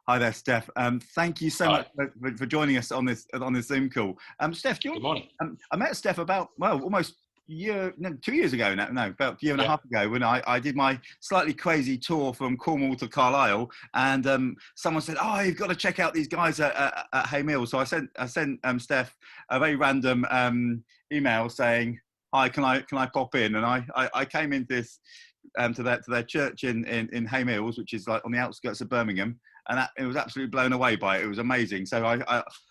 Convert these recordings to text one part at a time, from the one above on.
Hi there, Steph. Thank you so Hi. much for joining us on this Zoom call. Steph, Good morning. I met Steph about almost year, no, 2 years ago now. No, about a year and a Yeah. half ago when I did my slightly crazy tour from Cornwall to Carlisle, and someone said, "Oh, you've got to check out these guys at Hay Mill." So I sent Steph a very random email saying, "Hi, can I pop in?" And I came into this to their church in Hay Mills, which is like on the outskirts of Birmingham. And it was absolutely blown away by it. It was amazing. So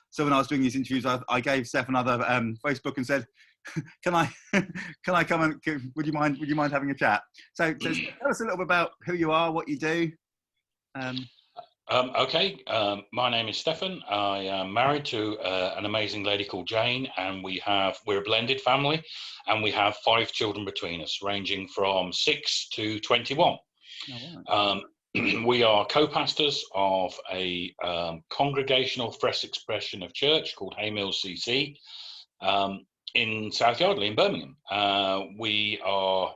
so when I was doing these interviews, I gave Steph another Facebook and said, "Can I come and would you mind having a chat?" So tell us a little bit about who you are, what you do. Okay. My name is Stefan. I am married to an amazing lady called Jane, and we're a blended family, and we have 5 children between us, ranging from 6 to 21. Oh, Um, we are co-pastors of a congregational fresh expression of church called Hay Mills CC in South Yardley in Birmingham. We are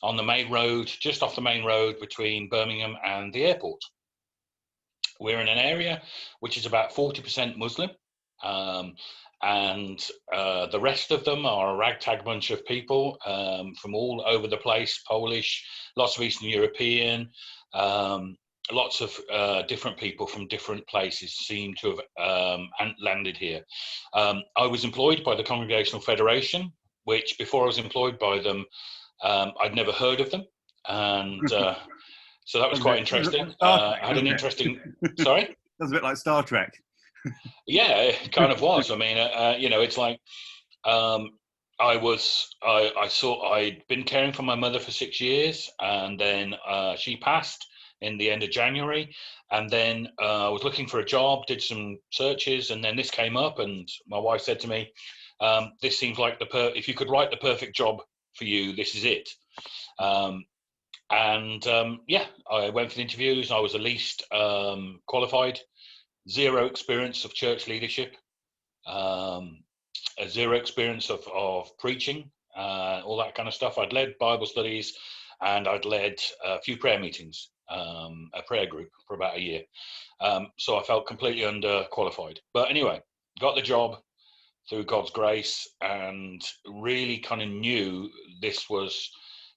on the main road, just off the main road between Birmingham and the airport. We're in an area which is about 40% Muslim, and the rest of them are a ragtag bunch of people from all over the place, Polish, lots of Eastern European, lots of different people from different places seem to have landed here. I was employed by the Congregational Federation, which before I was employed by them, I'd never heard of them. And so that was quite interesting. I had an interesting, sorry? That's a bit like Star Trek. Yeah, it kind of was. I mean, it's like I'd been caring for my mother for 6 years, and then she passed in the end of January, and then I was looking for a job, did some searches, and then this came up, and my wife said to me, "This seems like if you could write the perfect job for you, this is it." I went for the interviews. I was the least qualified, zero experience of church leadership, zero experience of preaching, all that kind of stuff. I'd led Bible studies, and I'd led a few prayer meetings, a prayer group for about a year. So I felt completely underqualified. But anyway, got the job through God's grace, and really kind of knew this was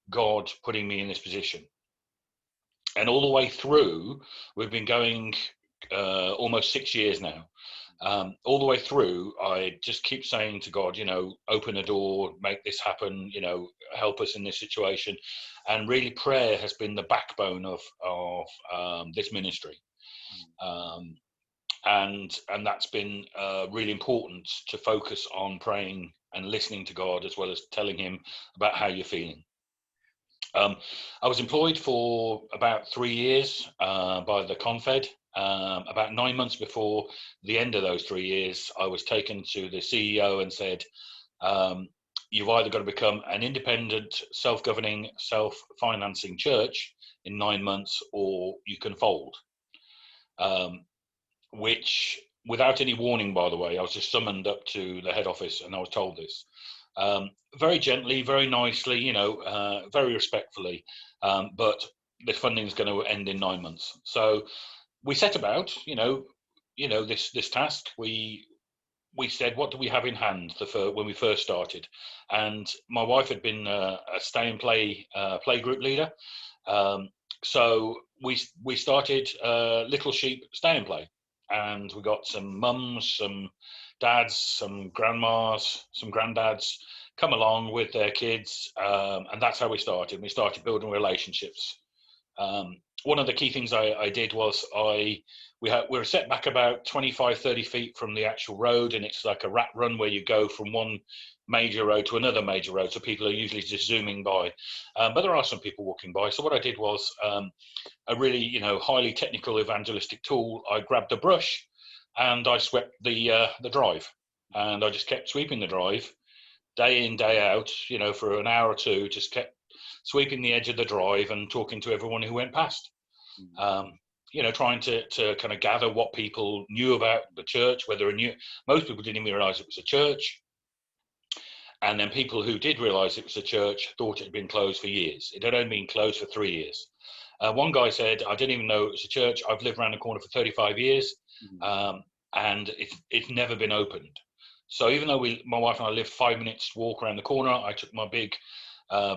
God putting me in this position. And all the way through, we've been going almost 6 years now. All the way through, I just keep saying to God, open a door, make this happen, help us in this situation. And really, prayer has been the backbone of this ministry. And that's been really important, to focus on praying and listening to God, as well as telling him about how you're feeling. I was employed for about 3 years by the Confed. About 9 months before the end of those 3 years, I was taken to the CEO and said, "You've either got to become an independent, self-governing, self-financing church in 9 months, or you can fold." Which, without any warning, by the way, I was just summoned up to the head office and I was told this. Very gently, very nicely, very respectfully, but the funding is going to end in 9 months. So we set about, this task. We said, what do we have in hand when we first started? And my wife had been a stay and play play group leader, so we started Little Sheep Stay and Play, and we got some mums, some dads, some grandmas, some granddads come along with their kids, and that's how we started. We started building relationships. One of the key things I did was we were set back about 25, 30 feet from the actual road, and it's like a rat run where you go from one major road to another major road, so people are usually just zooming by, but there are some people walking by. So what I did was a really highly technical evangelistic tool. I grabbed a brush and I swept the drive, and I just kept sweeping the drive day in, day out, for an hour or two, just kept sweeping the edge of the drive and talking to everyone who went past. Trying to kind of gather what people knew about the church, most people didn't even realize it was a church. And then people who did realize it was a church thought it had been closed for years. It had only been closed for 3 years. One guy said, I didn't even know it was a church. I've lived around the corner for 35 years, and it's never been opened. So even though my wife and I lived 5 minutes walk around the corner, I took my big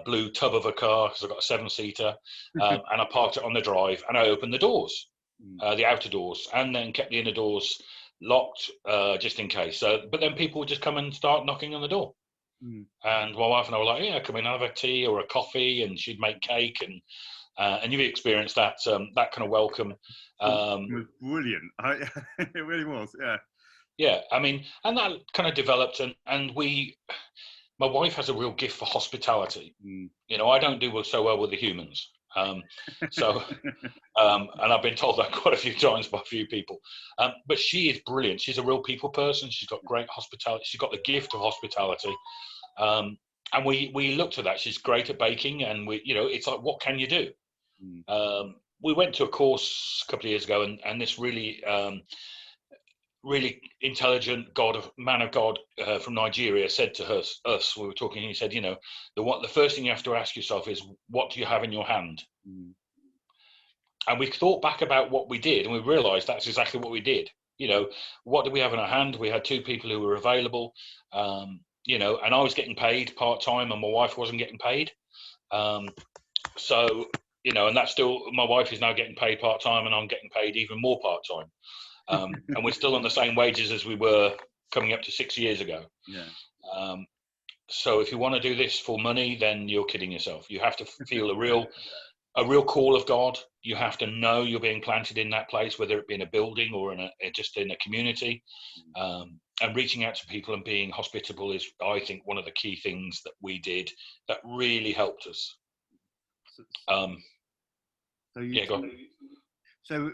blue tub of a car, because I've got a 7-seater, and I parked it on the drive, and I opened the doors, the outer doors, and then kept the inner doors locked, just in case. So, but then people would just come and start knocking on the door. And my wife and I were like, yeah, come in, have a tea or a coffee, and she'd make cake, and you've experienced that that kind of welcome. It was brilliant. It really was, yeah. Yeah, I mean, and that kind of developed, and my wife has a real gift for hospitality. You know, I don't do so well with the humans. So, and I've been told that quite a few times by a few people. But she is brilliant. She's a real people person. She's got great hospitality. She's got the gift of hospitality. And we looked at that. She's great at baking, and it's like, what can you do? We went to a course a couple of years ago, and this really intelligent man of God from Nigeria said to us, we were talking, he said, the first thing you have to ask yourself is, what do you have in your hand? And we thought back about what we did, and we realized that's exactly what we did. What did we have in our hand? We had 2 people who were available, and I was getting paid part-time, and my wife wasn't getting paid. So, and that's still, my wife is now getting paid part-time, and I'm getting paid even more part-time. And we're still on the same wages as we were coming up to 6 years ago. Yeah. So if you want to do this for money, then you're kidding yourself. You have to feel a real call of God. You have to know you're being planted in that place, whether it be in a building or just in a community. And reaching out to people and being hospitable is, I think, one of the key things that we did that really helped us. So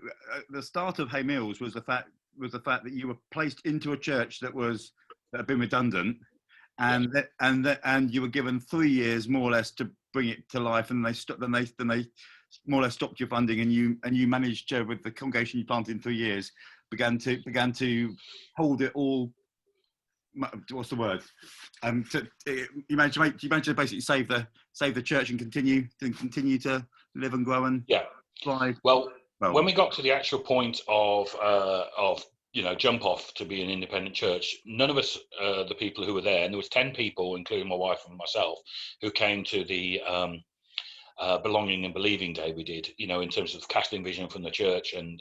the start of Hay Mills was the fact that you were placed into a church that had been redundant, and you were given 3 years more or less to bring it to life, and they more or less stopped your funding, and you managed with the congregation you planted in 3 years began to hold it all. What's the word? You managed to basically save the church and continue to live and grow and thrive. Well, when we got to the actual point of jump off to be an independent church, none of us, the people who were there, and there was 10 people, including my wife and myself, who came to the belonging and believing day we did, in terms of casting vision from the church and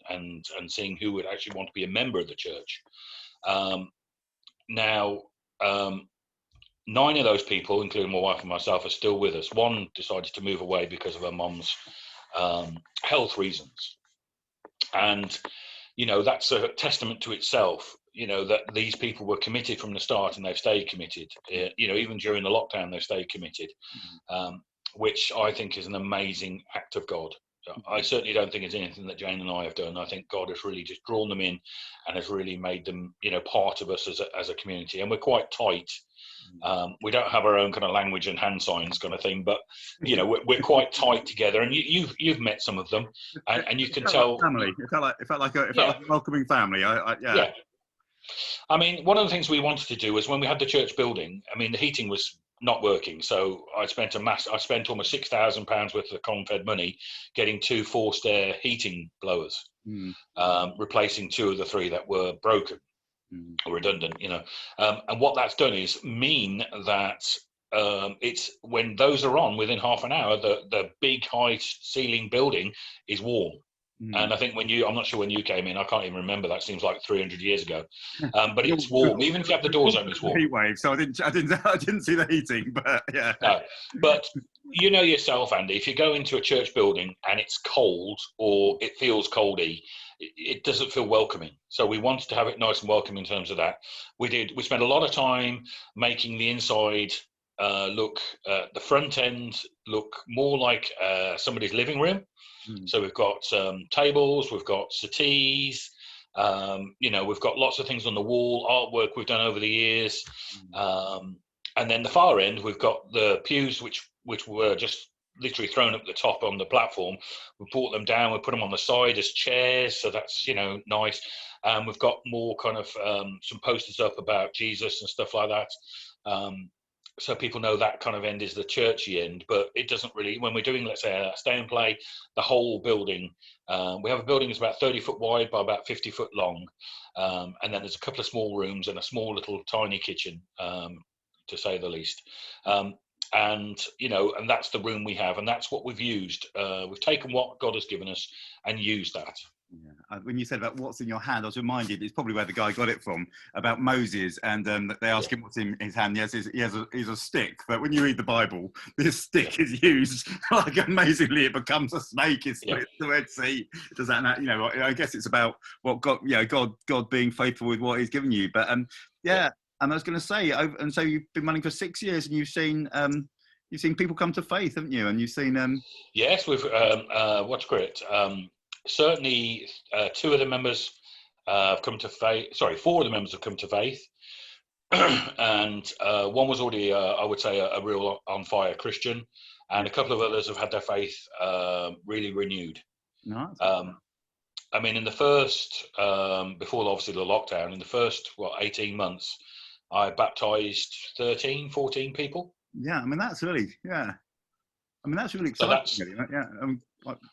seeing who would actually want to be a member of the church. Now, 9 of those people, including my wife and myself, are still with us. One decided to move away because of her mum's health reasons. And, that's a testament to itself, that these people were committed from the start, and they've stayed committed. Even during the lockdown, they've stayed committed, which I think is an amazing act of God. I certainly don't think it's anything that Jane and I have done. I think God has really just drawn them in and has really made them, part of us as a community. And we're quite tight. We don't have our own kind of language and hand signs kind of thing, but we're quite tight together. And you've met some of them, and you can tell. Like family. It felt like a welcoming family. Yeah. I mean, one of the things we wanted to do was, when we had the church building, I mean, the heating was not working, so I spent almost £6,000 worth of Confed money getting 2 forced air heating blowers, replacing 2 of the 3 that were broken or redundant. And what that's done is mean that it's, when those are on, within half an hour, the big high ceiling building is warm. And I think I'm not sure when you came in, I can't even remember, that seems like 300 years ago, but it's warm, even if you have the doors open, it's warm. Heat wave, so I didn't see the heating, but yeah. No, but yourself, Andy, if you go into a church building and it's cold, or it feels coldy, it doesn't feel welcoming. So we wanted to have it nice and welcome in terms of that. We spent a lot of time making the inside the front end look more like somebody's living room. So we've got tables, we've got settees, we've got lots of things on the wall, artwork we've done over the years. And then the far end, we've got the pews, which were just literally thrown up the top on the platform. We brought them down, we put them on the side as chairs, so that's, nice. We've got more kind of some posters up about Jesus and stuff like that. so people know that kind of end is the churchy end, but it doesn't really, when we're doing, let's say, a stay and play, the whole building, we have a building that's about 30 foot wide by about 50 foot long. And then there's a couple of small rooms and a small little tiny kitchen, to say the least. And, you know, and that's the room we have, and that's what we've used. We've taken what God has given us and used that. Yeah. When you said about what's in your hand, I was reminded it's probably where the guy got it from about Moses, and they ask him what's in his hand. Yes, he has a stick. But when you read the Bible, this stick is used like amazingly. It becomes a snake. It's the Red Sea. Does that? You know, I guess it's about what God, you know, God being faithful with what He's given you. But yeah. And I was going to say, and so you've been running for 6 years, and you've seen people come to faith, haven't you? And you've seen yes, we've what's great. Certainly, 2 of the members have come to faith. Sorry, 4 of the members have come to faith, and one was already, I would say, a real on fire Christian, and a couple of others have had their faith really renewed. Nice. I mean, in the first, before obviously the lockdown, in the first 18 months, I baptized 13, 14 people. Yeah, I mean that's really exciting. So that's, really.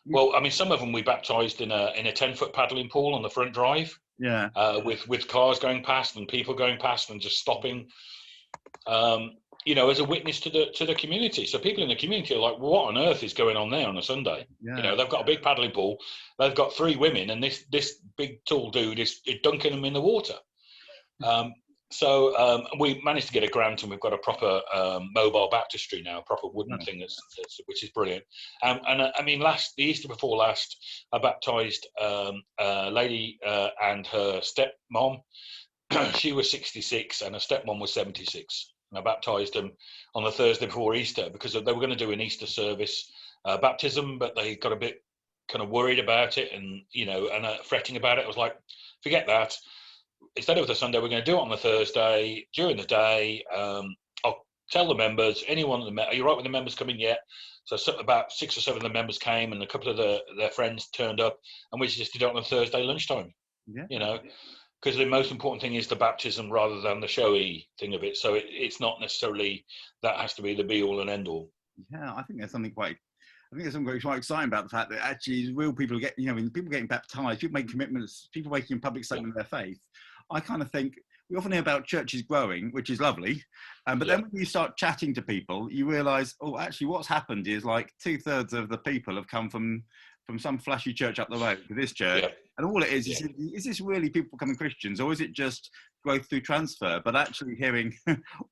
well, I mean, some of them we baptized in a 10-foot paddling pool on the front drive. Yeah. With cars going past and people going past and just stopping, you know, as a witness to the community. So people in the community are like, well, what on earth is going on there on a Sunday? Yeah. You know, they've got a big paddling pool, they've got 3 women, and this big tall dude is dunking them in the water. So we managed to get a grant, and we've got a proper mobile baptistry now, a proper wooden thing, which is brilliant. And I mean, the Easter before last, I baptised a lady and her stepmom. She was 66 and her stepmom was 76. And I baptised them on the Thursday before Easter because they were going to do an Easter service baptism, but they got a bit kind of worried about it and, you know, and fretting about it. I was like, forget that. Instead of the Sunday, we're going to do it on the Thursday during the day. I'll tell the members, anyone, are you right with the members coming yet? So about 6 or 7 of the members came, and a couple of their friends turned up, and we just did it on a Thursday lunchtime. Yeah. You know, because the most important thing is the baptism rather than the showy thing of it. So it's not necessarily that has to be the be all and end all. Yeah, I think there's something quite exciting about the fact that actually real people people getting baptized, people making commitments, people making a public statement of their faith. I kind of think we often hear about churches growing, which is lovely. But then when you start chatting to people, you realise, oh, actually what's happened is like 2/3 of the people have come from some flashy church up the road to this church. Yeah. And all it is this really people becoming Christians, or is it just growth through transfer? But actually hearing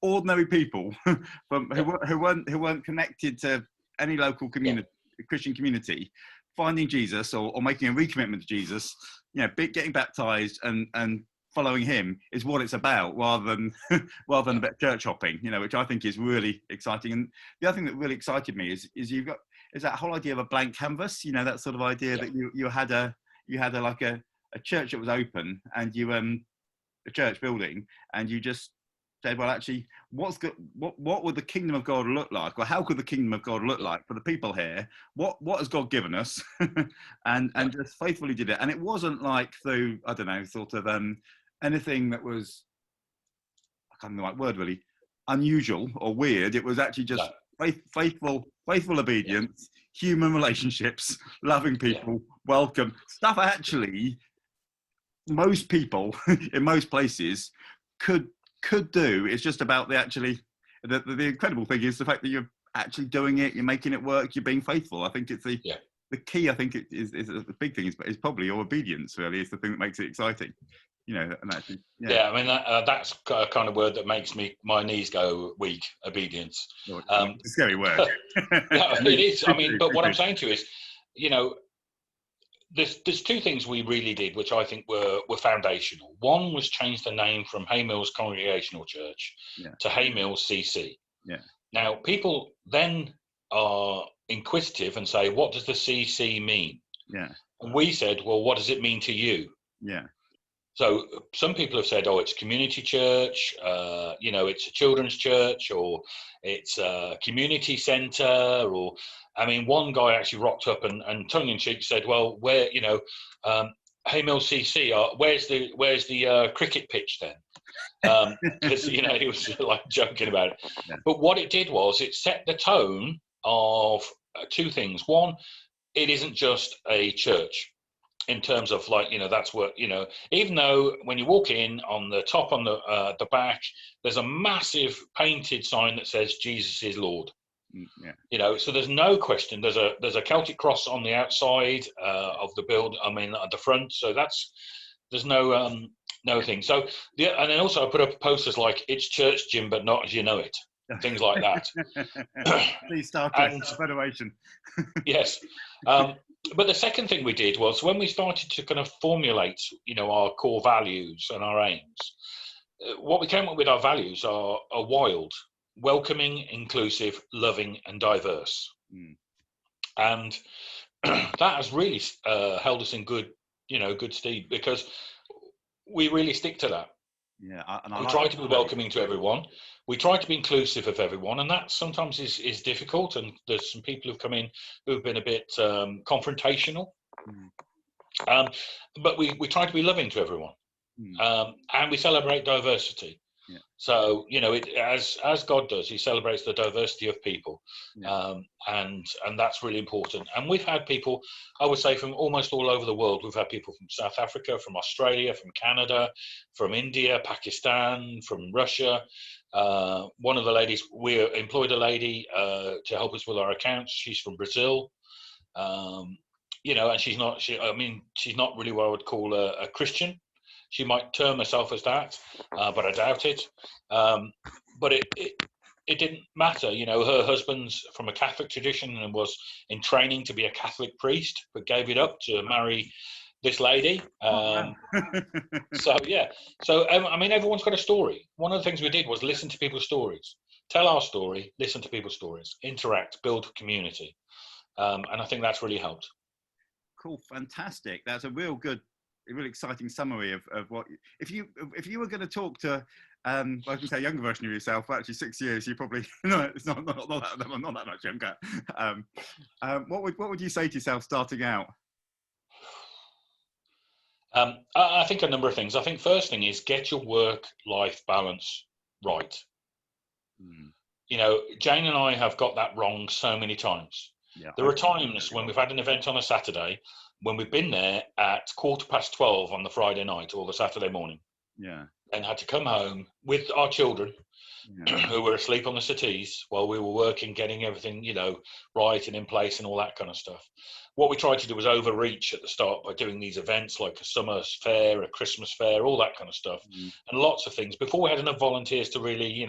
ordinary people who weren't connected to any local community, Christian community, finding Jesus or making a recommitment to Jesus, you know, getting baptized and following him is what it's about, rather than a bit church hopping, you know, which I think is really exciting. And the other thing that really excited me is that whole idea of a blank canvas, you know, that sort of idea that you had a church that was open, and a church building, and you just said, well, actually, what would the kingdom of God look like? Or how could the kingdom of God look like for the people here? What has God given us? and just faithfully did it. And it wasn't like through, I don't know, sort of anything that was, I can't remember the right word really, unusual or weird. It was actually just faithful obedience, human relationships, loving people, welcome stuff. Actually, most people in most places could do. It's just about the incredible thing is the fact that you're actually doing it, you're making it work, you're being faithful. I think it's the key. I think it is the big thing is probably your obedience. Really, is the thing that makes it exciting. You know, and actually, I mean that's a kind of word that makes my knees go weak. Obedience. It's a scary word. It is. I mean, but what I'm saying to you is, you know, there's 2 things we really did, which I think were foundational. One was change the name from Hay Mills Congregational Church to Hay Mills CC. Yeah. Now people then are inquisitive and say, what does the CC mean? Yeah. And we said, well, what does it mean to you? Yeah. So some people have said, oh, it's community church, you know, it's a children's church, or it's a community centre, or, I mean, one guy actually rocked up and tongue-in-cheek said, well, where, you know, Mill CC, where's the cricket pitch then? Because he was like joking about it. Yeah. But what it did was it set the tone of two things. One, it isn't just a church in terms of that's what even though when you walk in, on the top, on the back, there's a massive painted sign that says Jesus is Lord. Yeah. So there's no question. There's a Celtic cross on the outside of the build. I mean, at the front. So there's no thing. So and then also I put up posters like "It's church, Jim, but not as you know it." Things like that. Please start a federation. Yes. But the second thing we did was when we started to kind of formulate, our core values and our aims. What we came up with, our values are wild, welcoming, inclusive, loving, and diverse. And that has really held us in good stead, because we really stick to that. Yeah, we try to be welcoming to everyone. We try to be inclusive of everyone, and that sometimes is difficult. And there's some people who've come in who've been a bit confrontational. But we try to be loving to everyone, and we celebrate diversity. Yeah. So as God does, He celebrates the diversity of people, and that's really important. And we've had people, I would say, from almost all over the world. We've had people from South Africa, from Australia, from Canada, from India, Pakistan, from Russia. One of the ladies, we employed a lady to help us with our accounts. She's from Brazil. And she's not really what I would call a Christian. She might term herself as that, but I doubt it. But it didn't matter. Her husband's from a Catholic tradition and was in training to be a Catholic priest, but gave it up to marry this lady. So everyone's got a story. One of the things we did was listen to people's stories, tell our story, listen to people's stories, interact, build community, and I think that's really helped. Cool, fantastic. That's a really exciting summary of what if you were going to talk to I can say a younger version of yourself. Actually, 6 years. You probably it's not that much younger. What would you say to yourself starting out? I think a number of things. I think first thing is get your work-life balance right. Jane and I have got that wrong so many times. Yeah, there are times when we've had an event on a Saturday when we've been there at 12:15 on the Friday night or the Saturday morning. Yeah. And had to come home with our children who were asleep on the settees while we were working, getting everything, right and in place and all that kind of stuff. What we tried to do was overreach at the start by doing these events like a summer fair, a Christmas fair, all that kind of stuff, and lots of things before we had enough volunteers to really,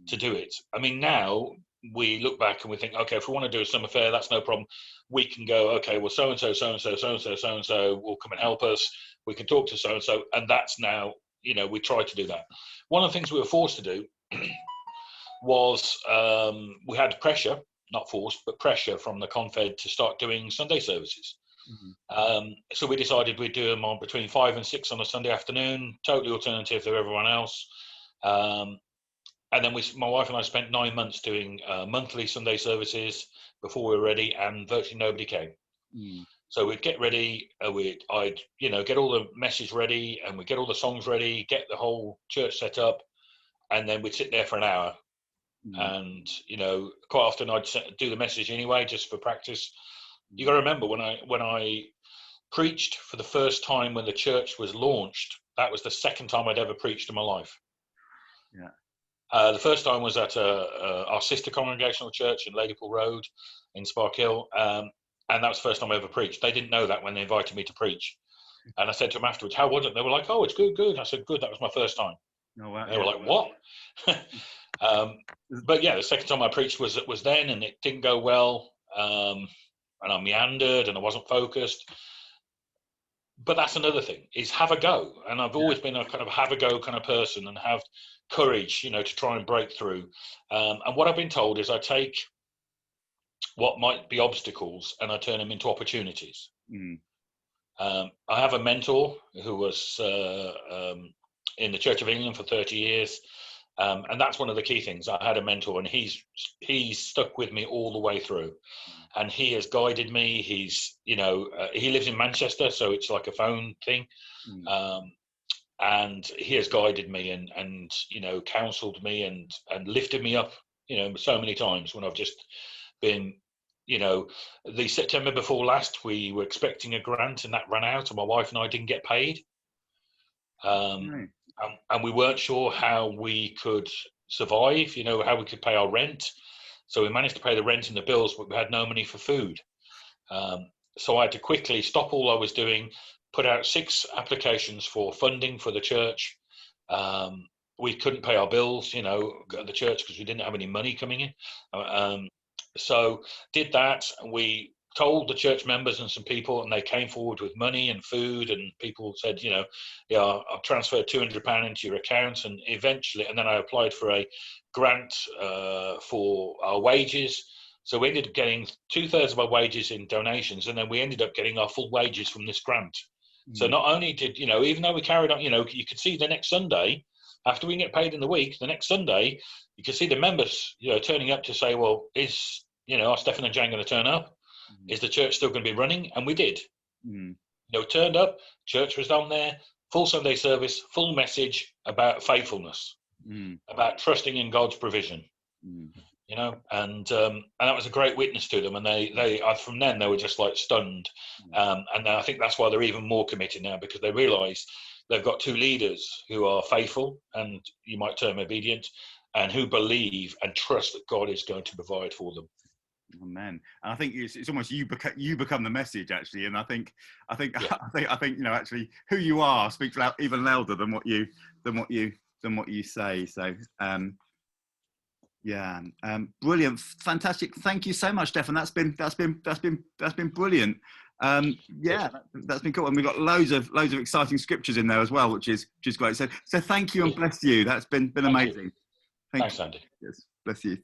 to do it. I mean, now we look back and we think, okay, if we want to do a summer fair, that's no problem. We can go, okay, well, so-and-so will come and help us. We can talk to so-and-so. And that's now, we try to do that. One of the things we were forced to do was we had pressure, not forced, but pressure from the Confed to start doing Sunday services. So we decided we'd do them on between 5 and 6 on a Sunday afternoon, totally alternative to everyone else. And then my wife and I spent 9 months doing monthly Sunday services before we were ready, and virtually nobody came. So we'd get ready, I'd get all the message ready, and we'd get all the songs ready, get the whole church set up, and then we'd sit there for an hour. And quite often I'd do the message anyway, just for practice. You got to remember when I preached for the first time when the church was launched, that was the second time I'd ever preached in my life. Yeah. The first time was at our sister congregational church in Ladypool Road in Spark Hill, and that was the first time I ever preached. They didn't know that when they invited me to preach, and I said to them afterwards, "How was it?" They were like, "Oh, it's good." I said, "Good, that was my first time." Oh, wow. They were like, "What?" But yeah, the second time I preached was then, and it didn't go well, and I meandered and I wasn't focused. But that's another thing, is have a go. And I've always been a kind of have a go kind of person, and have courage, to try and break through. And what I've been told is I take what might be obstacles and I turn them into opportunities. I have a mentor who was in the Church of England for 30 years. And that's one of the key things. I had a mentor, and he's stuck with me all the way through, and he has guided me. He's, he lives in Manchester, so it's like a phone thing. And he has guided me and counseled me and lifted me up, so many times when I've just been, the September before last, we were expecting a grant and that ran out, and my wife and I didn't get paid. And we weren't sure how we could survive, how we could pay our rent. So we managed to pay the rent and the bills, but we had no money for food. So I had to quickly stop all I was doing, put out 6 applications for funding for the church. We couldn't pay our bills, at the church, because we didn't have any money coming in. So did that. We told the church members and some people, and they came forward with money and food, and people said, I've transferred £200 into your account, and eventually, and then I applied for a grant for our wages. So we ended up getting 2/3 of our wages in donations, and then we ended up getting our full wages from this grant. So not only did, even though we carried on, you could see the next Sunday, after we get paid in the week, the next Sunday, you could see the members, turning up to say, well, are Stephen and Jane going to turn up? Is the church still going to be running? And we did. Turned up, church was down there, full Sunday service, full message about faithfulness, about trusting in God's provision. And that was a great witness to them. And they from then, they were just like stunned. And I think that's why they're even more committed now, because they realise they've got 2 leaders who are faithful, and you might term obedient, and who believe and trust that God is going to provide for them. Amen. And I think it's almost you become the message, actually. And I think actually who you are speaks even louder than what you say. So brilliant, fantastic. Thank you so much, Stephen. That's been brilliant. That's been cool, and we've got loads of exciting scriptures in there as well, which is great. So thank you and bless you. That's been amazing. Thanks, Andy. Yes, bless you.